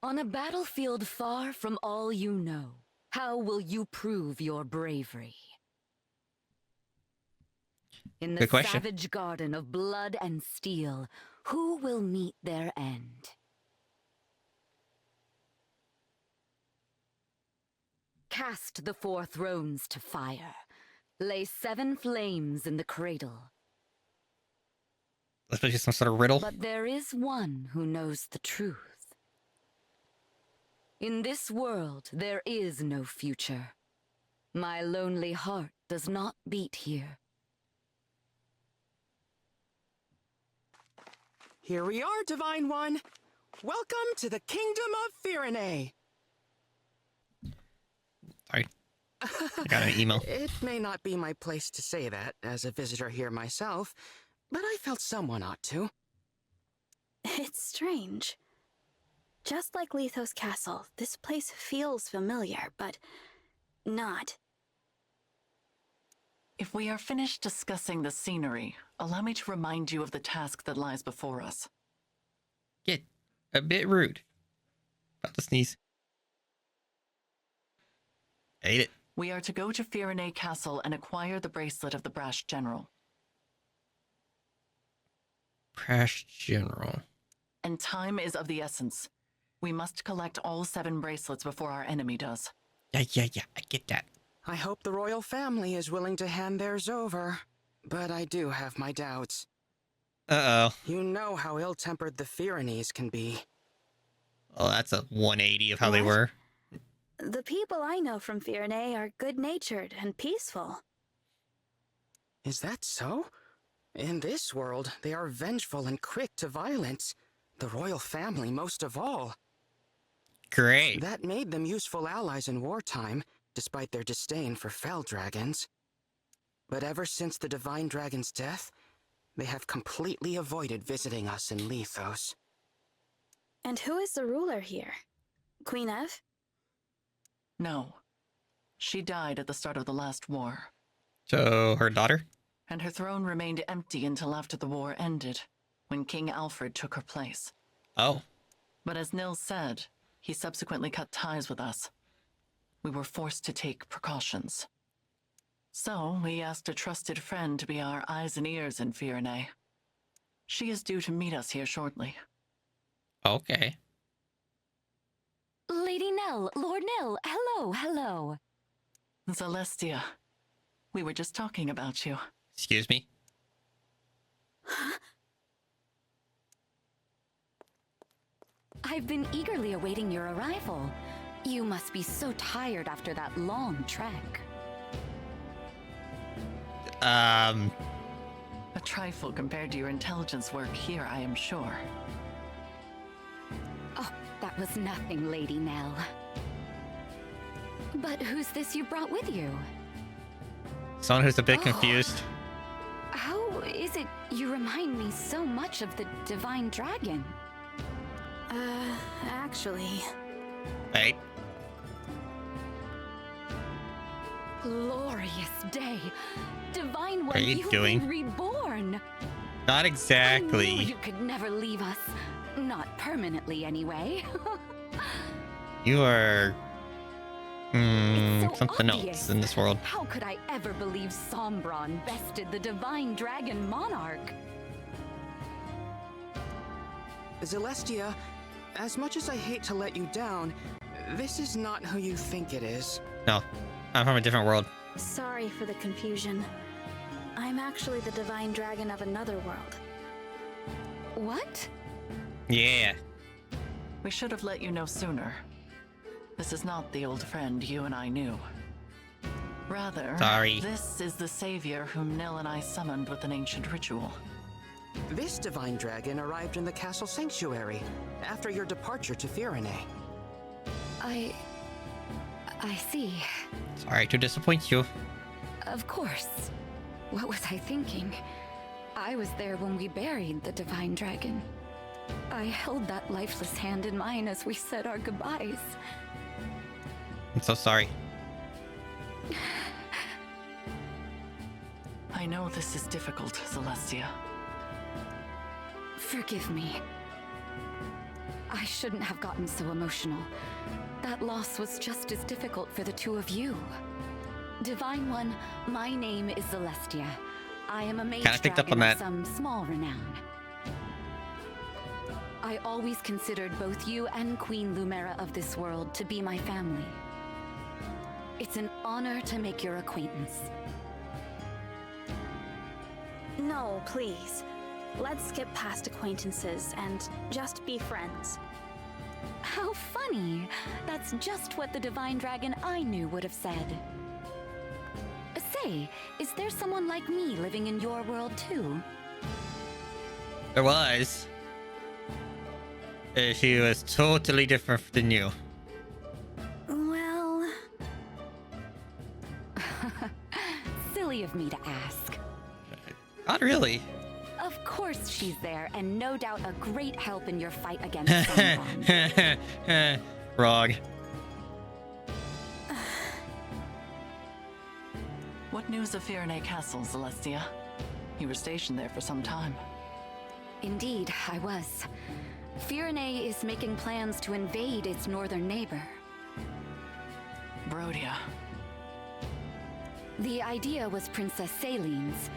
On a battlefield far from all you know, how will you prove your bravery? In the savage garden of blood and steel, who will meet their end? Cast the 4 thrones to fire. Lay 7 flames in the cradle. Especially some sort of riddle. But there is one who knows the truth. In this world, there is no future. My lonely heart does not beat here. Here we are, Divine One. Welcome to the Kingdom of Firene. Sorry. I got an email. It may not be my place to say that, as a visitor here myself, but I felt someone ought to. It's strange. Just like Lethos Castle, this place feels familiar, but not. If we are finished discussing the scenery, allow me to remind you of the task that lies before us. Get a bit rude. About to sneeze. Ate it. We are to go to Firene Castle and acquire the bracelet of the Brash General. Brash General. And time is of the essence. We must collect all 7 bracelets before our enemy does. Yeah, I get that. I hope the royal family is willing to hand theirs over, but I do have my doubts. Uh-oh. You know how ill-tempered the Firenes can be. Oh, that's a 180 of how they were. The people I know from Firene are good-natured and peaceful. Is that so? In this world, they are vengeful and quick to violence. The royal family most of all. Great. That made them useful allies in wartime, despite their disdain for fell dragons. But ever since the Divine Dragon's death, they have completely avoided visiting us in Lethos. And who is the ruler here? Queen Ev? No. She died at the start of the last war. So, her daughter? And her throne remained empty until after the war ended, when King Alfred took her place. Oh. But as Nil said, he subsequently cut ties with us. We were forced to take precautions. So, we asked a trusted friend to be our eyes and ears in Firene. She is due to meet us here shortly. Okay. Lady Nel, Lord Nil, hello. Zelestia, we were just talking about you. Excuse me? I've been eagerly awaiting your arrival. You must be so tired after that long trek. A trifle compared to your intelligence work here, I am sure. Oh, that was nothing, Lady Nel. But who's this you brought with you? Someone who's a bit confused. How is it you remind me so much of the Divine Dragon? Actually... Hey. Glorious day. Divine One, What are you you've doing? been reborn. Not exactly. I knew you could never leave us. Not permanently, anyway. You are... It's so something obvious. else in this world. How could I ever believe Sombron bested the Divine Dragon Monarch? Zelestia, as much as I hate to let you down, this is not who you think it is. No, I'm from a different world. Sorry for the confusion. I'm actually the Divine Dragon of another world. What? Yeah. We should have let you know sooner. This is not the old friend you and I knew. Rather, Sorry. This is the savior whom Nil and I summoned with an ancient ritual. This Divine Dragon arrived in the castle sanctuary after your departure to Firene. I see. Sorry to disappoint you. Of course. What was I thinking? I was there when we buried the Divine Dragon. I held that lifeless hand in mine as we said our goodbyes. I'm so sorry. I know this is difficult, Zelestia. Forgive me. I shouldn't have gotten so emotional. That loss was just as difficult for the two of you. Divine One, my name is Zelestia. I am a mage Kinda picked up on dragon of that. some small renown. I always considered both you and Queen Lumera of this world to be my family. It's an honor to make your acquaintance. No, please. Let's skip past acquaintances and just be friends. How funny! That's just what the Divine Dragon I knew would have said. Say, is there someone like me living in your world too? There was. She was totally different than you. Well... Silly of me to ask. Not really. Of course she's there, and no doubt a great help in your fight against Sauron. Wrong. What news of Firene Castle, Zelestia? You were stationed there for some time. Indeed, I was. Firene is making plans to invade its northern neighbor. Brodia. The idea was Princess Céline's.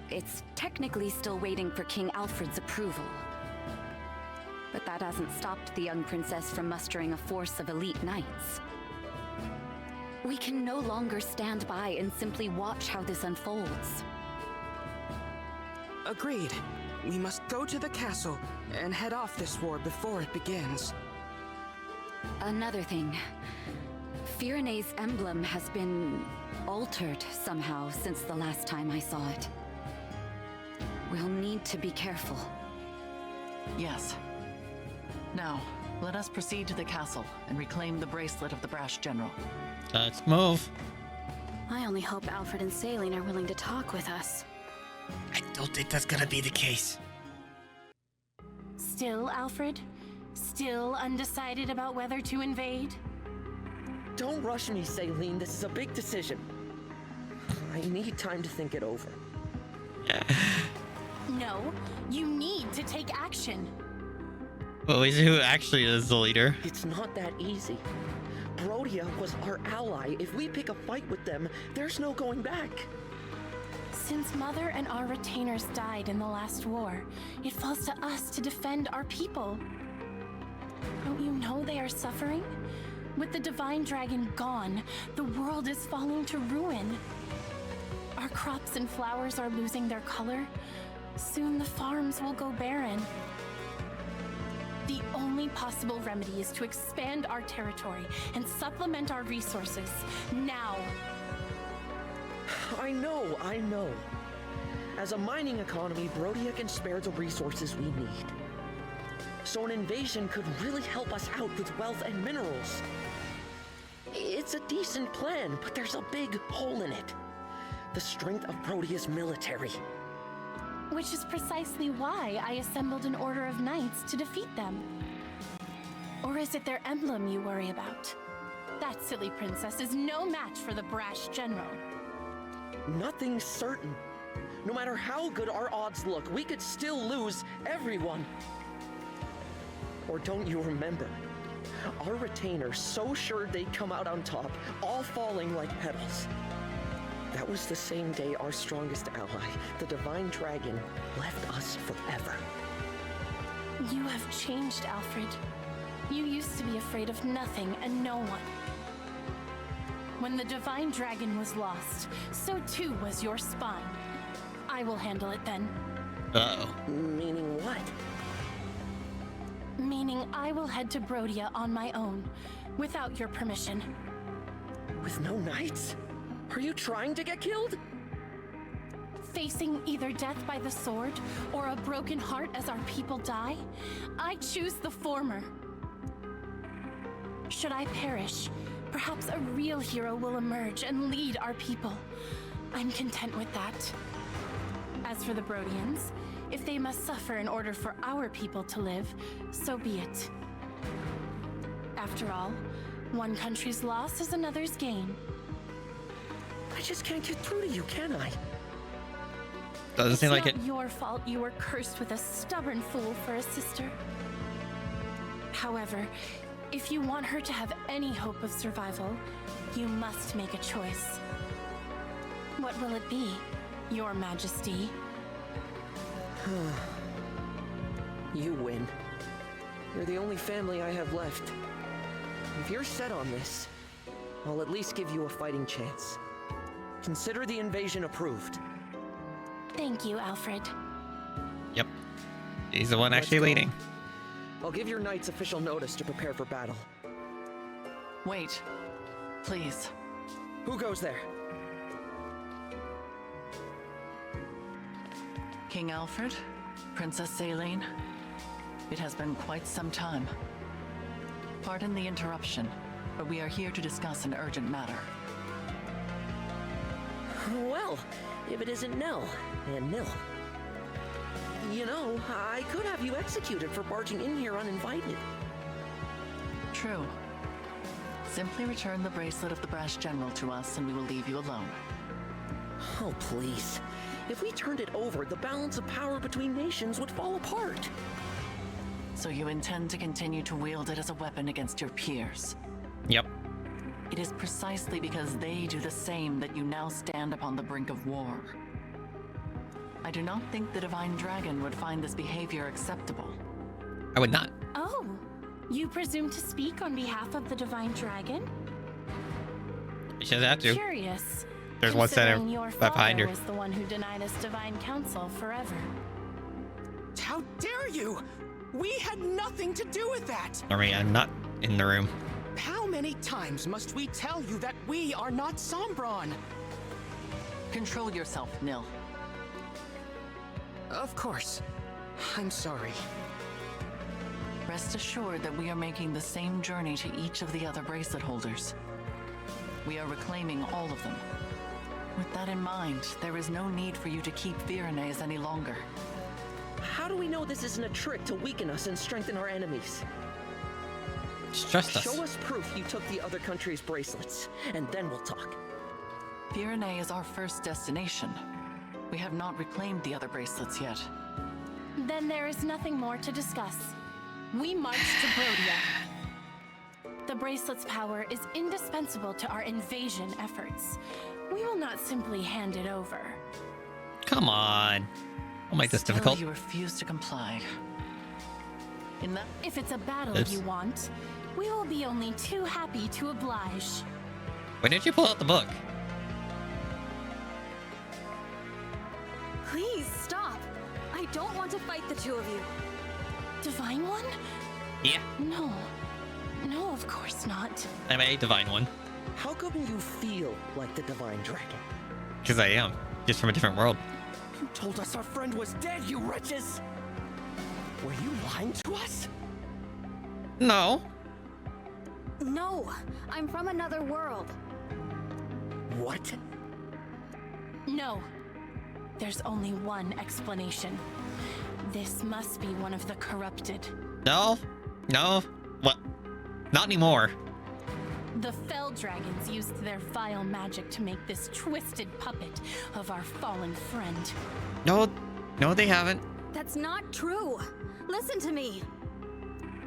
It's technically still waiting for King Alfred's approval. But that hasn't stopped the young princess from mustering a force of elite knights. We can no longer stand by and simply watch how this unfolds. Agreed. We must go to the castle and head off this war before it begins. Another thing. Firene's emblem has been altered somehow since the last time I saw it. We'll need to be careful. Yes. Now, let us proceed to the castle and reclaim the bracelet of the brash general. Let's move. I only hope Alfred and Céline are willing to talk with us. I don't think that's gonna be the case. Still, Alfred? Still undecided about whether to invade? Don't rush me, Céline. This is a big decision. I need time to think it over. No, you need to take action. Well, is who actually is the leader? It's not that easy. Brodia was our ally. If we pick a fight with them, there's no going back. Since Mother and our retainers died in the last war, it falls to us to defend our people. Don't you know they are suffering? With the Divine Dragon gone, the world is falling to ruin. Our crops and flowers are losing their color. Soon the farms will go barren. The only possible remedy is to expand our territory and supplement our resources, now. I know. As a mining economy, Brodia can spare the resources we need. So an invasion could really help us out with wealth and minerals. It's a decent plan, but there's a big hole in it. The strength of Brodia's military. Which is precisely why I assembled an order of knights to defeat them. Or is it their emblem you worry about? That silly princess is no match for the brash general. Nothing's certain. No matter how good our odds look, we could still lose everyone. Or don't you remember? Our retainers so sure they'd come out on top, all falling like petals. That was the same day our strongest ally, the Divine Dragon, left us forever. You have changed, Alfred. You used to be afraid of nothing and no one. When the Divine Dragon was lost, so too was your spine. I will handle it then. Uh-oh. Meaning what? Meaning I will head to Brodia on my own, without your permission. With no knights? Are you trying to get killed? Facing either death by the sword or a broken heart as our people die, I choose the former. Should I perish, perhaps a real hero will emerge and lead our people. I'm content with that. As for the Brodians, if they must suffer in order for our people to live, so be it. After all, one country's loss is another's gain. I just can't get through to you, can I? Doesn't seem like it. It's not your fault you were cursed with a stubborn fool for a sister. However, if you want her to have any hope of survival, you must make a choice. What will it be, Your Majesty? You win. You're the only family I have left. If you're set on this, I'll at least give you a fighting chance. Consider the invasion approved. Thank you, Alfred. Yep. He's the one Let's actually go. leading. I'll give your knights official notice to prepare for battle. Wait. Please. Who goes there? King Alfred? Princess Céline? It has been quite some time. Pardon the interruption, but we are here to discuss an urgent matter. Well, if it isn't Nel and Nil. You know, I could have you executed for barging in here uninvited. True. Simply return the bracelet of the Brass General to us and we will leave you alone. Oh, please. If we turned it over, the balance of power between nations would fall apart. So you intend to continue to wield it as a weapon against your peers? Yep. It is precisely because they do the same that you now stand upon the brink of war. I do not think the Divine Dragon would find this behavior acceptable. I would not. Oh, you presume to speak on behalf of the Divine Dragon? She doesn't have to. Curious. There's one center considering your behind her. father was the one who denied us divine counsel forever. How dare you! We had nothing to do with that! I mean, I'm not in the room. How many times must we tell you that we are not Sombron? Control yourself, Nil. Of course. I'm sorry. Rest assured that we are making the same journey to each of the other bracelet holders. We are reclaiming all of them. With that in mind, there is no need for you to keep Firene any longer. How do we know this isn't a trick to weaken us and strengthen our enemies? Just trust us. Show us proof you took the other country's bracelets, and then we'll talk. Firene is our first destination. We have not reclaimed the other bracelets yet. Then there is nothing more to discuss. We march to Brodia. The bracelet's power is indispensable to our invasion efforts. We will not simply hand it over. Come on. I'll make this Still, difficult. you refuse to comply. In that If it's a battle Oops. you want, we will be only too happy to oblige. When did you pull out the book? Please stop. I don't want to fight the two of you. Divine One? Yeah, No. No, of course not. I'm a divine one. How come you feel like the Divine Dragon? Because I am. Just from a different world. You told us our friend was dead, you wretches! Were you lying to us? No. No, I'm from another world. What? No. There's only one explanation. This must be one of the corrupted. No. No. What? Not anymore. The Fell Dragons used their vile magic to make this twisted puppet of our fallen friend. No. No, they haven't. That's not true. Listen to me.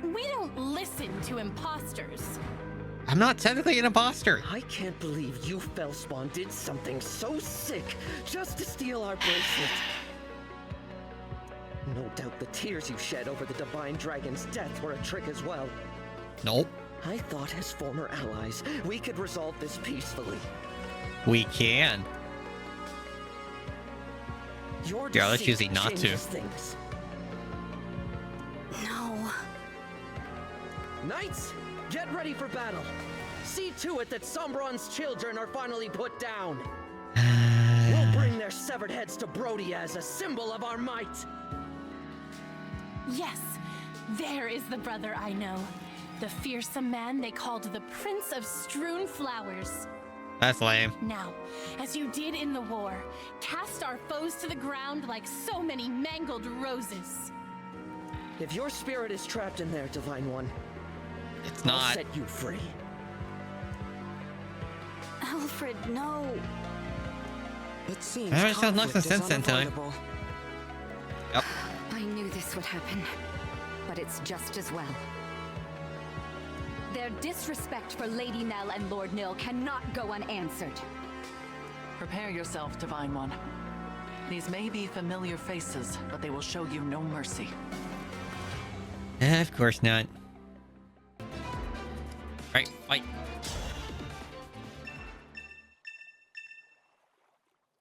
We don't listen to imposters. I'm not technically an imposter. I can't believe you Fellspawn did something so sick just to steal our bracelet. No doubt the tears you shed over the Divine Dragon's death were a trick as well. Nope. I thought as former allies, we could resolve this peacefully. We can. Your Yeah, let's deceit choosing not to. changes things. No. Knights, get ready for battle. See to it that Sombron's children are finally put down. We'll bring their severed heads to Brodia as a symbol of our might. Yes, there is the brother I know. The fearsome man they called the Prince of Strewn Flowers. That's lame. Now, as you did in the war, cast our foes to the ground like so many mangled roses. If your spirit is trapped in there, Divine One, It's I'll not. set you free. Alfred, no. It seems I haven't sound conflict nothing is since then, Tilly. unavoidable. Yep. I knew this would happen, but it's just as well. Their disrespect for Lady Nel and Lord Nil cannot go unanswered. Prepare yourself, Divine One. These may be familiar faces, but they will show you no mercy. Of course not. Right, fight.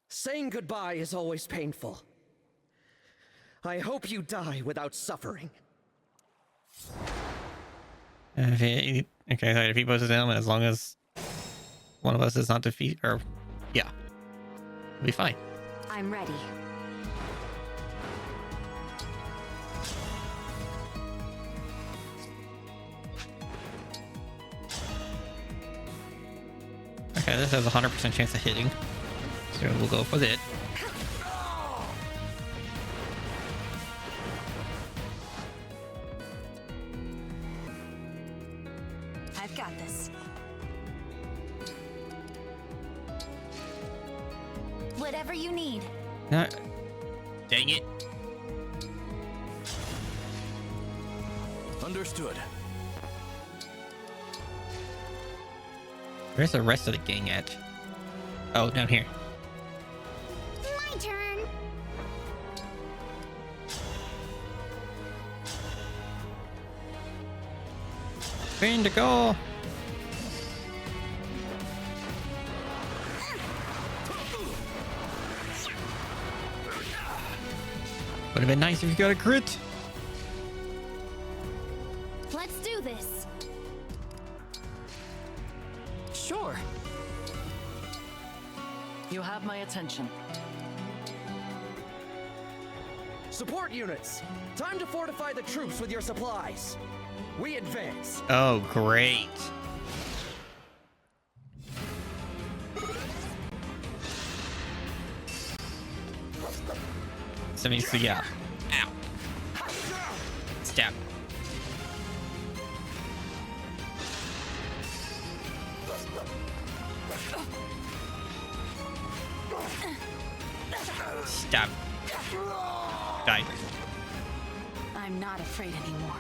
Saying goodbye is always painful. I hope you die without suffering. Okay, so I defeat both of them, as long as one of us is not defeated, or yeah, we'll be fine. I'm ready. Okay, this has a 100% chance of hitting, so we'll go for it. I've got this. Whatever you need. No. Dang it. Understood. Where's the rest of the gang at? Oh, down here. My turn. Green to go. Would have been nice if you got a crit. Let's do this. Sure. You have my attention. Support units! Time to fortify the troops with your supplies. We advance. Oh, great. So means to yeah. Ow. Stab. Stab. Die. I'm not afraid anymore.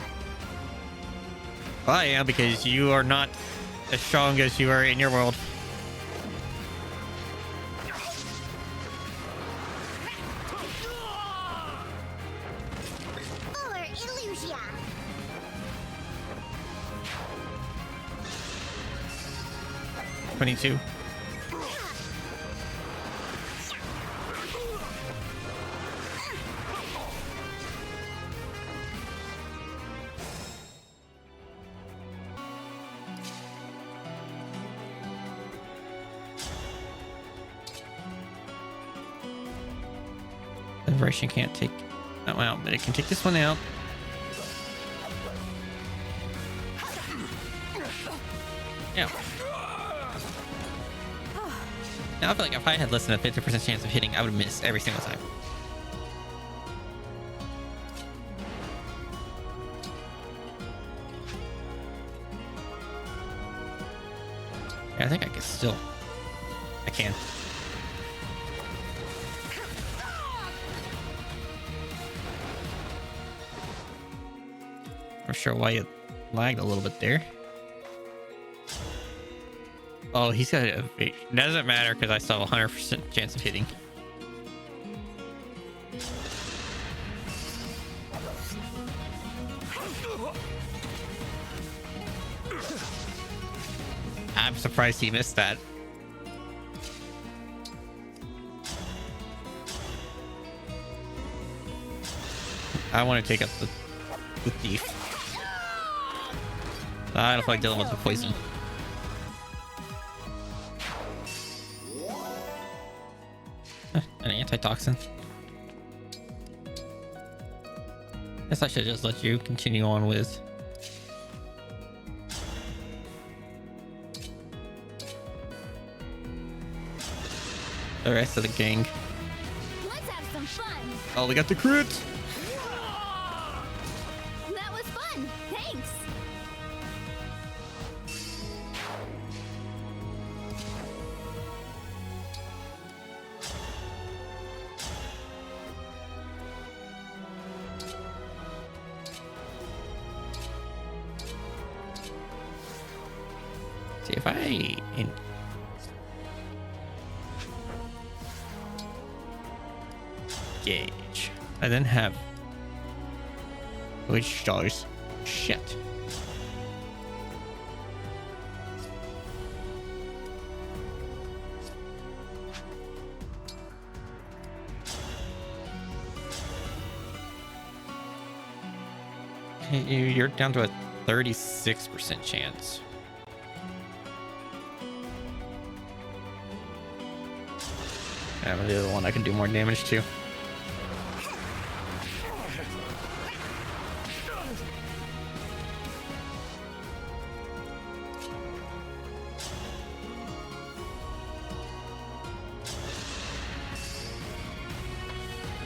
Well, I am, because you are not as strong as you are in your world. Fuller Illusia. 22. The version can't take that one out, but it can take this one out. Yeah. Now I feel like if I had less than a 50% chance of hitting, I would have missed every single time. Yeah, I think I can still. I can. I'm sure why it lagged a little bit there. Oh, he's got a... Doesn't matter because I still have a 100% chance of hitting. I'm surprised he missed that. I want to take up the thief. I don't feel like dealing with the poison. An antitoxin. Guess I should just let you continue on with. The rest of the gang. Let's have some fun. Oh, we got the crit! That was fun. Thanks. See if I engage. I then have which stars. Shit. You're down to a 36% chance. I'm gonna do the one I can do more damage to.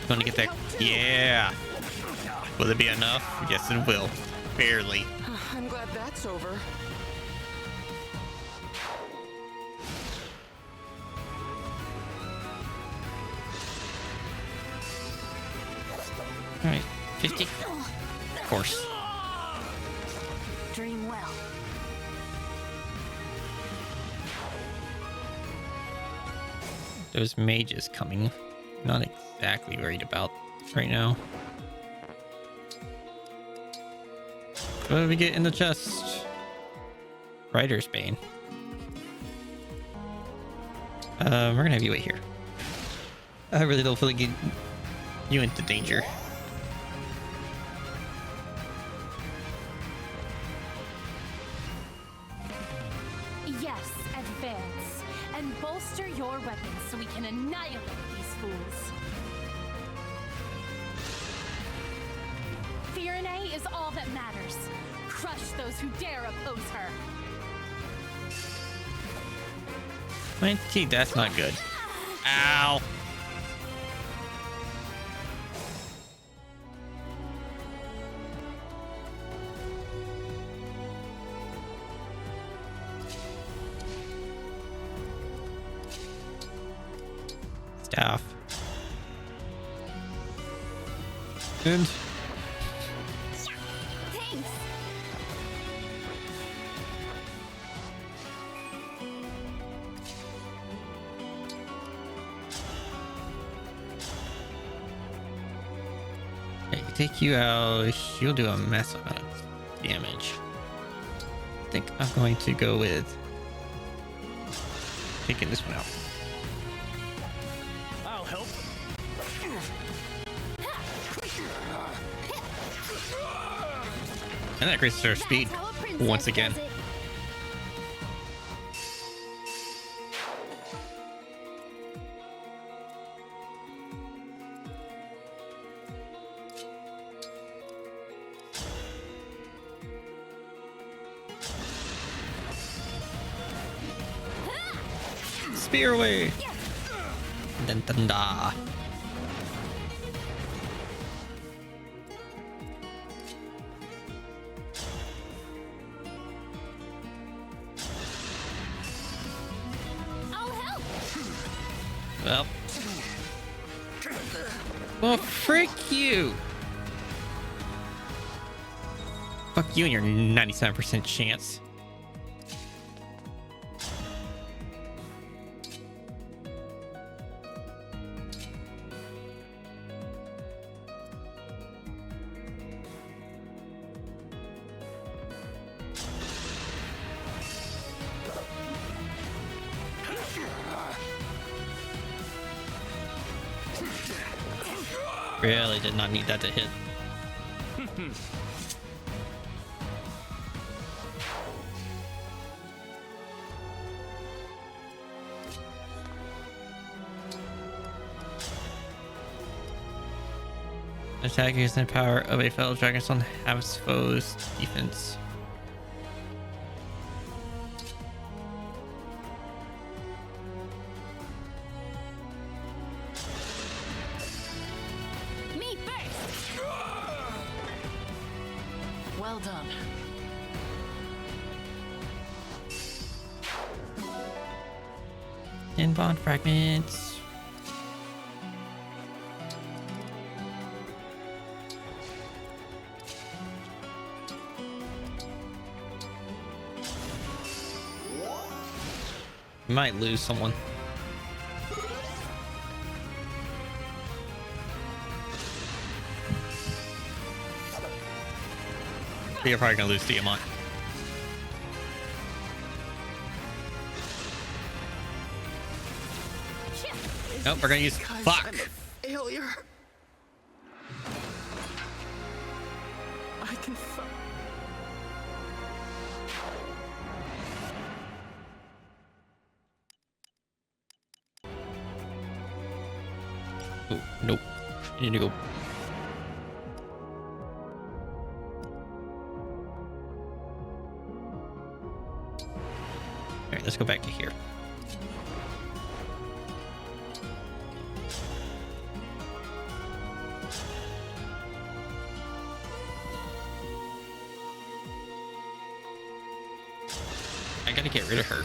Gonna get that. Yeah. Will it be enough? Yes, it will. Barely. I'm glad that's over. All right, 50. Of course. Dream well. Those mages coming. Not exactly worried about right now. What do we get in the chest? Rider's Bane. We're gonna have you wait here. I really don't feel like getting you into danger. Yes, advance. And bolster your weapons so we can annihilate these fools. Firene is all that matters. Crush those who dare oppose her. 20, that's not good. Ow. Staff. And Thanks. hey, take you out. You'll do a massive amount of damage. I think I'm going to go with taking this one out. I'll help. And that increases our speed That's how a princess once again. does it. Spear away. Dun, dun, da. I'll help. Well. Well, frick you. Fuck you and your 97% chance. Really did not need that to hit. Attack using the power of a fellow dragonstone halves foes defense. Me first. Well done. In bond fragments. We might lose someone. But you're probably gonna lose Diamant. Nope, we're gonna use fuck. I'm a failure. I can. Oh, nope. You need to go. Alright, let's go back to here. I gotta get rid of her.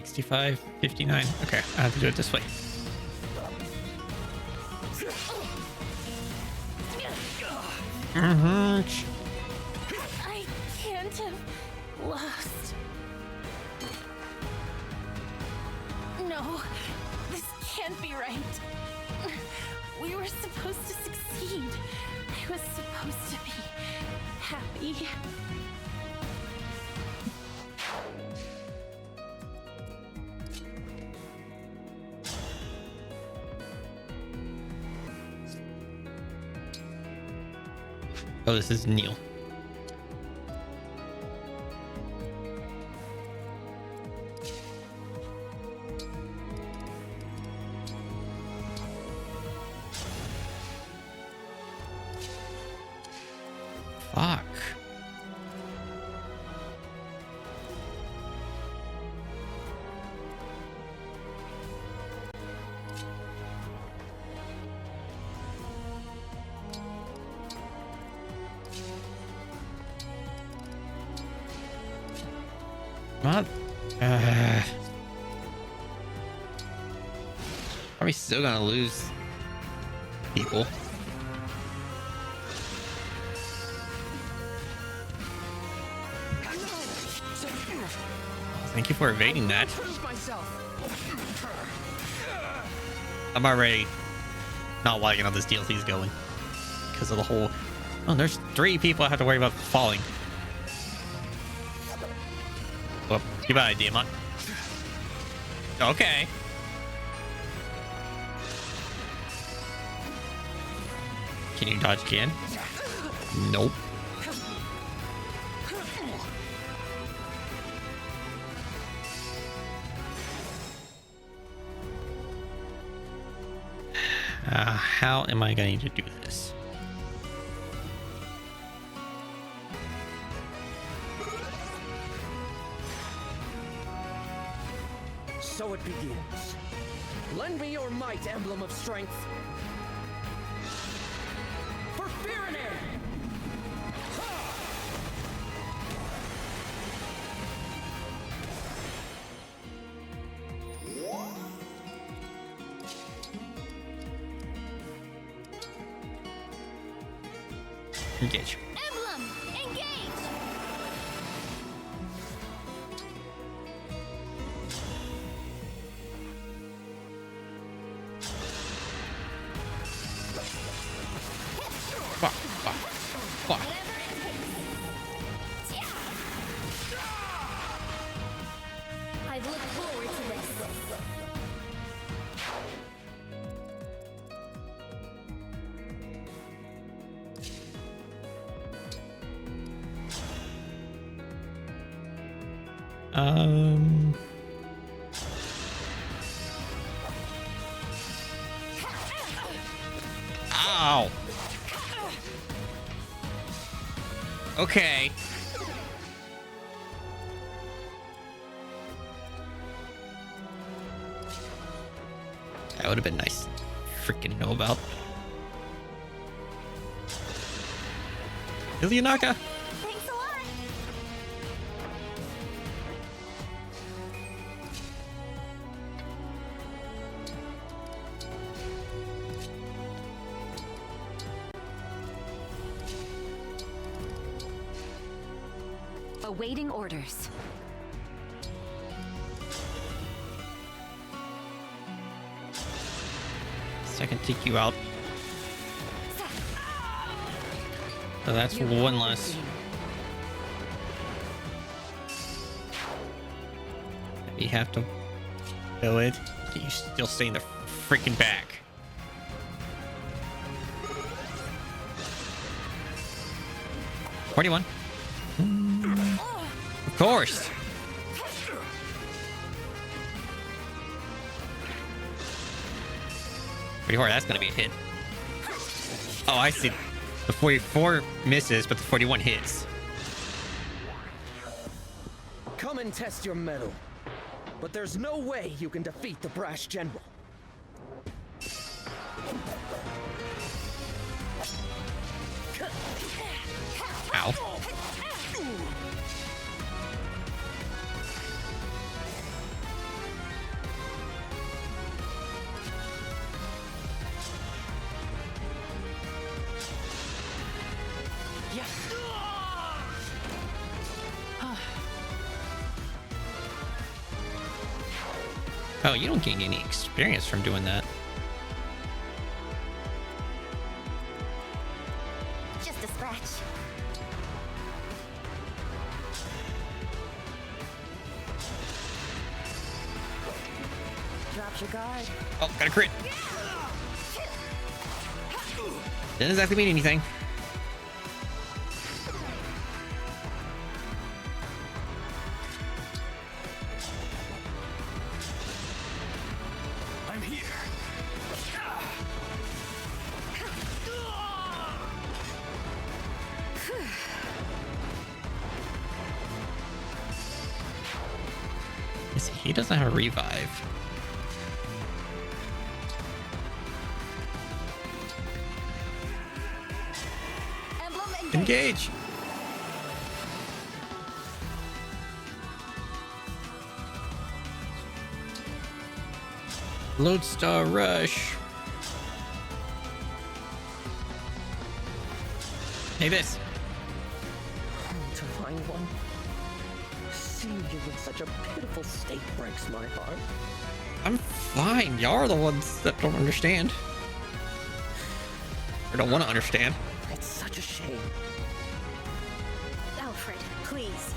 $65, $59. Okay, I have to do it this way. I can't have lost. No, this can't be right. We were supposed to succeed. I was supposed to be happy. Oh, this is Nil. Fuck. Not. Are we still gonna lose people? Thank you for evading that. I'm already not liking how this DLC is going because of the whole. Oh, there's 3 people I have to worry about falling. Well, goodbye, Diamant. Okay. Can you dodge again? Nope. How am I going to do this? So it begins. Lend me your might, Emblem of Strength. For Firene! Engage. Emblem, engage! Fuck, fuck, fuck. I've looked forward to this. Ow. Okay. That would have been nice. Freaking know about. Ilyanaka. Thanks a lot. Awaiting orders. So I can take you out. So that's one less. You have to kill it. You still stay in the freaking back. $41. Of course. Pretty hard. That's gonna be a hit. Oh, I see. The 44 misses, but the 41 hits. Come and test your mettle. But there's no way you can defeat the brash general. Ow. Oh, you don't gain any experience from doing that. Just a scratch. Dropped your guard. Oh, got a crit. Didn't exactly mean anything. He doesn't have a revive. Emblem Engage! Lodestar Rush. Hey, this. To find one. Seeing you in such a pitiful state breaks my heart. I'm fine. Y'all are the ones that don't understand. Or don't want to understand. It's such a shame. Alfred, please.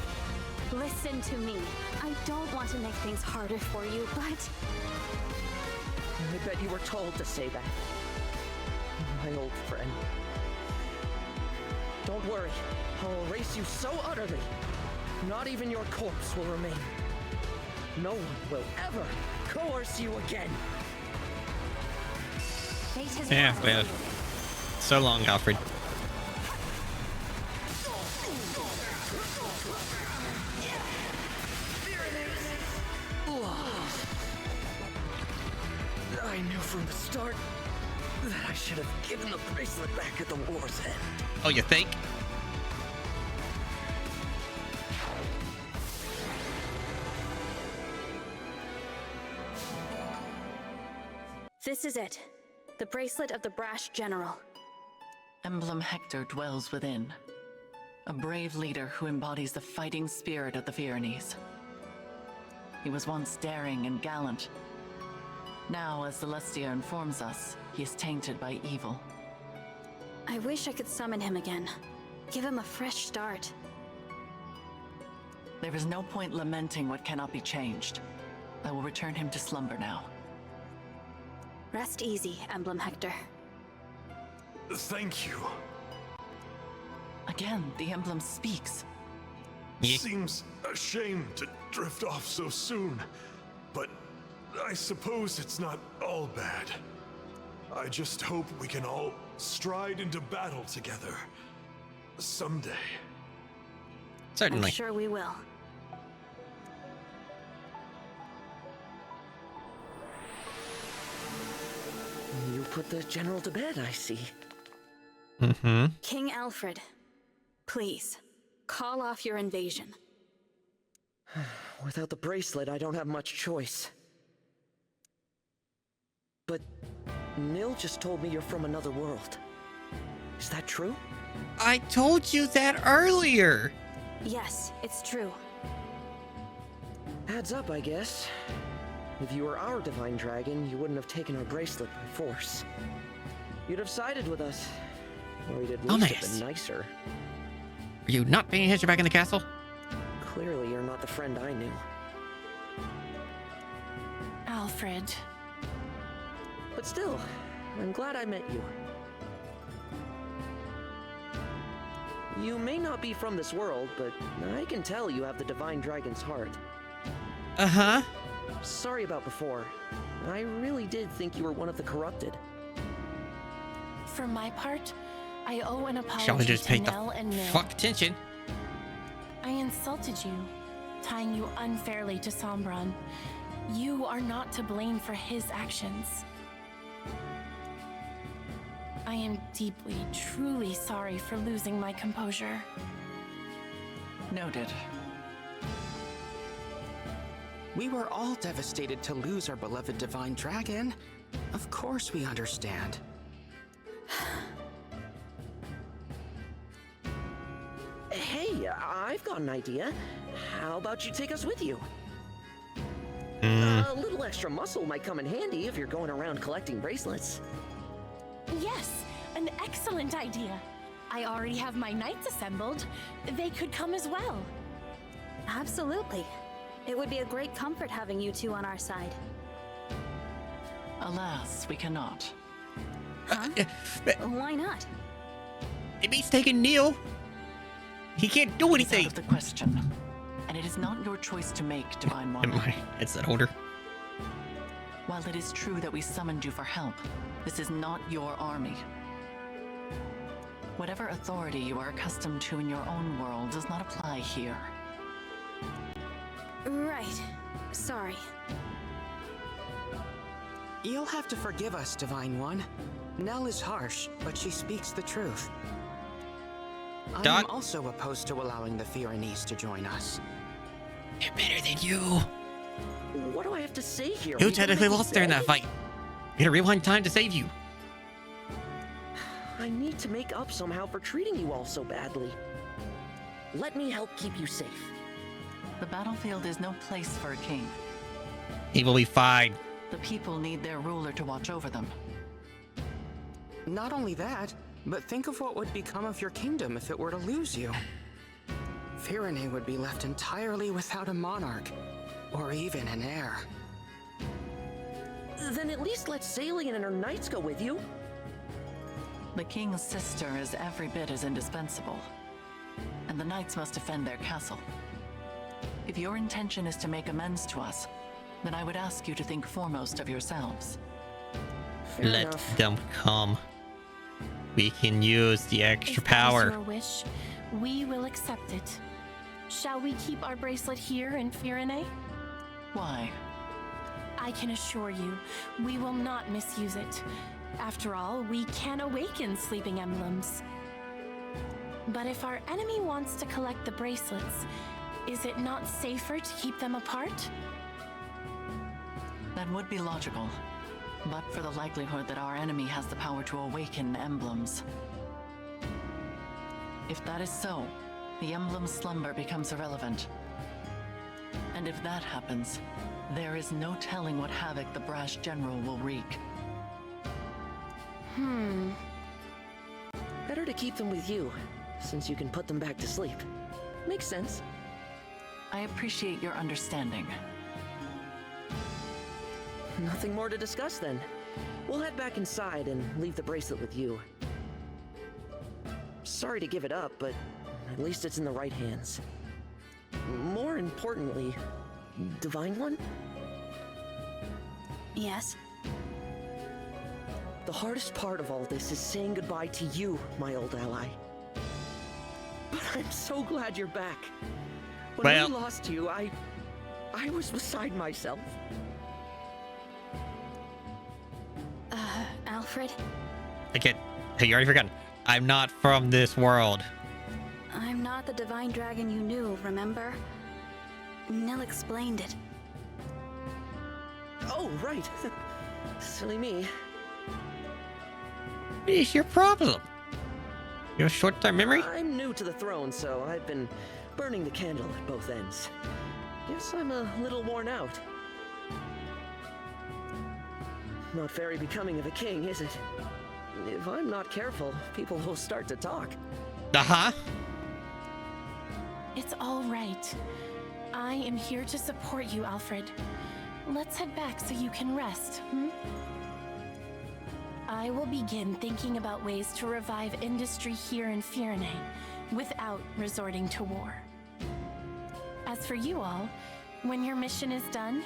Listen to me. I don't want to make things harder for you, but... I bet you were told to say that. My old friend. Don't worry. I'll erase you so utterly. Not even your corpse will remain. No one will ever coerce you again. Fate has Yeah, well, so long, Alfred. I knew from the start that I should have given the bracelet back at the war's end. Oh, you think? This is it. The bracelet of the brash general. Emblem Hector dwells within. A brave leader who embodies the fighting spirit of the Firenes. He was once daring and gallant. Now, as Zelestia informs us, he is tainted by evil. I wish I could summon him again. Give him a fresh start. There is no point lamenting what cannot be changed. I will return him to slumber now. Rest easy, Emblem Hector. Thank you. Again, the emblem speaks. Yeah. Seems a shame to drift off so soon, but I suppose it's not all bad. I just hope we can all stride into battle together someday. Certainly. I'm sure we will. You put the general to bed, I see. Mm-hmm. King Alfred, please, call off your invasion. Without the bracelet, I don't have much choice. But Nil just told me you're from another world. Is that true? I told you that earlier. Yes, it's true. Adds up, I guess. If you were our divine dragon, you wouldn't have taken our bracelet by force. You'd have sided with us. Or you'd at least have been nicer. Are you not paying attention back in the castle? Clearly, you're not the friend I knew. Alfred. But still, I'm glad I met you. You may not be from this world, but I can tell you have the divine dragon's heart. Uh-huh. Sorry about before. I really did think you were one of the corrupted. For my part, I owe an apology Shall we just to pay Nel and the Nil. fuck attention? I insulted you, tying you unfairly to Sombron. You are not to blame for his actions. I am deeply, truly sorry for losing my composure. Noted. We were all devastated to lose our beloved divine dragon. Of course we understand. Hey, I've got an idea. How about you take us with you? A little extra muscle might come in handy if you're going around collecting bracelets. Yes, an excellent idea. I already have my knights assembled. They could come as well. Absolutely. It would be a great comfort having you two on our side. Alas, we cannot. Huh? Why not? It means taking Neil. He can't do It is out anything. of the question. And it is not your choice to make, Divine One. My headset holder. While it is true that we summoned you for help, this is not your army. Whatever authority you are accustomed to in your own world does not apply here. Right. Sorry. You'll have to forgive us, Divine One. Nel is harsh, but she speaks the truth. Dot. I'm also opposed to allowing the Firenese to join us. They're better than you. What do I have to say here? You Are you gonna technically make me lost there in beg? that fight. You gotta rewind time to save you. I need to make up somehow for treating you all so badly. Let me help keep you safe. The battlefield is no place for a king. He will be fine. The people need their ruler to watch over them. Not only that, but think of what would become of your kingdom if it were to lose you. Firene would be left entirely without a monarch, or even an heir. Then at least let Céline and her knights go with you. The king's sister is every bit as indispensable, and the knights must defend their castle. If your intention is to make amends to us, then I would ask you to think foremost of yourselves. Fair Let enough. them come. We can use the extra If that is power. your wish, we will accept it. Shall we keep our bracelet here in Firene? Why? I can assure you, we will not misuse it. After all, we can awaken sleeping emblems. But if our enemy wants to collect the bracelets, is it not safer to keep them apart? That would be logical, but for the likelihood that our enemy has the power to awaken emblems. If that is so, the emblem's slumber becomes irrelevant. And if that happens, there is no telling what havoc the brash general will wreak. Better to keep them with you, since you can put them back to sleep. Makes sense. I appreciate your understanding. Nothing more to discuss then. We'll head back inside and leave the bracelet with you. Sorry to give it up, but at least it's in the right hands. More importantly, Divine One? Yes? The hardest part of all this is saying goodbye to you, my old ally. But I'm so glad you're back. When Well- we lost you, I was beside myself. Alfred? Again, hey, you already forgotten. I'm not from this world. I'm not the divine dragon you knew, remember? Nil explained it. Oh, right. Silly me. What is your problem? You have short-term memory? I'm new to the throne, so I've been burning the candle at both ends. Guess I'm a little worn out. Not very becoming of a king, is it? If I'm not careful, people will start to talk. Uh-huh. It's all right. I am here to support you, Alfred. Let's head back so you can rest, I will begin thinking about ways to revive industry here in Firene without resorting to war. As for you all, when your mission is done,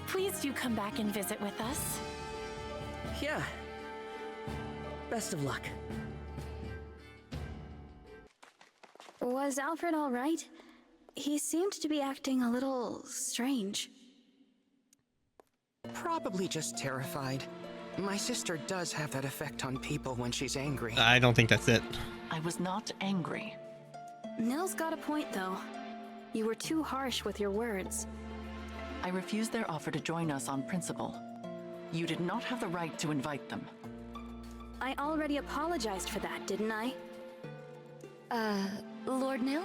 please do come back and visit with us. Yeah. Best of luck. Was Alfred all right? He seemed to be acting a little strange. Probably just terrified. My sister does have that effect on people when she's angry. I don't think that's it. I was not angry. Nil's got a point, though. You were too harsh with your words. I refused their offer to join us on principle. You did not have the right to invite them. I already apologized for that, didn't I? Lord Nil?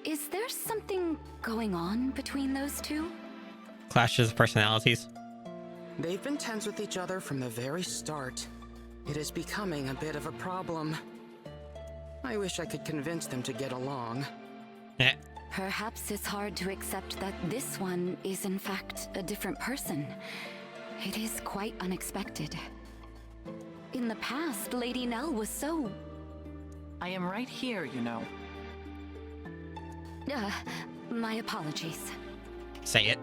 Is there something going on between those two? Clashes of personalities. They've been tense with each other from the very start. It is becoming a bit of a problem. I wish I could convince them to get along. Eh. Perhaps it's hard to accept that this one is in fact a different person. It is quite unexpected. In the past, Lady Nel was so... I am right here, you know. My apologies. Say it.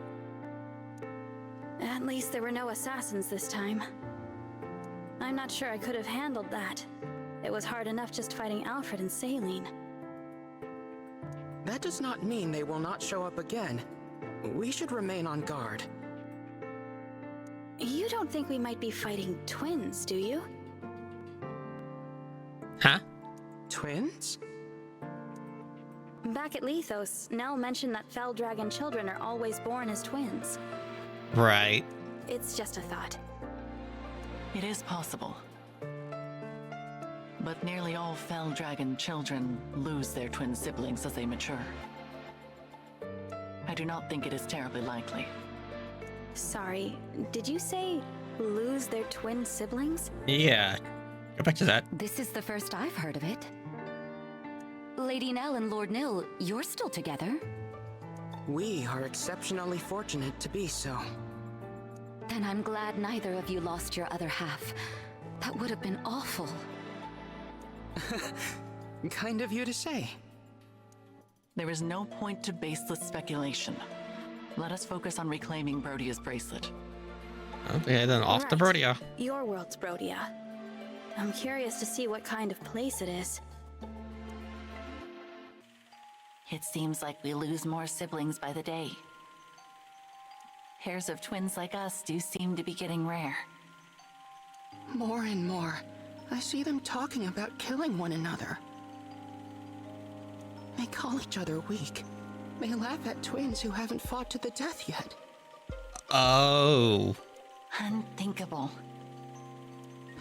At least there were no assassins this time. I'm not sure I could have handled that. It was hard enough just fighting Alfred and Céline. That does not mean they will not show up again. We should remain on guard. You don't think we might be fighting twins, do you? Huh? Twins? Back at Lethos, Nel mentioned that fell dragon children are always born as twins. Right. It's just a thought. It is possible. But nearly all fell dragon children lose their twin siblings as they mature. I do not think it is terribly likely. Sorry, did you say lose their twin siblings? Yeah. Go back to that. This is the first I've heard of it. Lady Nel and Lord Nil, you're still together? We are exceptionally fortunate to be so. Then I'm glad neither of you lost your other half. That would have been awful. Kind of you to say. There is no point to baseless speculation. Let us focus on reclaiming Brodia's bracelet. Okay, then off to Right. Brodia. Your world's Brodia. I'm curious to see what kind of place it is. It seems like we lose more siblings by the day. Pairs of twins like us do seem to be getting rare. More and more, I see them talking about killing one another. They call each other weak. They laugh at twins who haven't fought to the death yet. Oh. Unthinkable.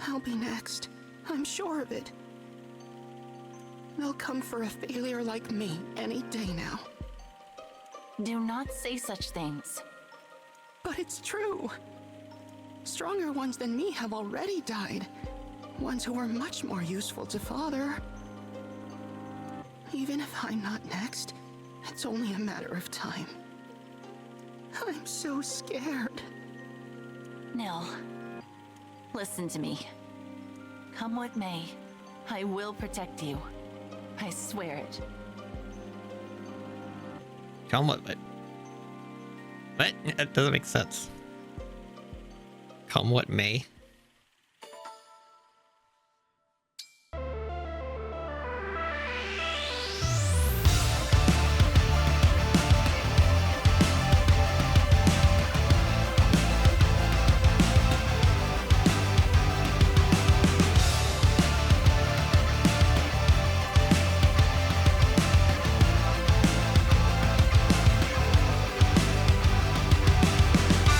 I'll be next. I'm sure of it. They'll come for a failure like me any day now. Do not say such things. But it's true. Stronger ones than me have already died. Ones who are much more useful to Father. Even if I'm not next, it's only a matter of time. I'm so scared. Nil, listen to me. Come what may, I will protect you. I swear it. Come what? What? That doesn't make sense. Come what may.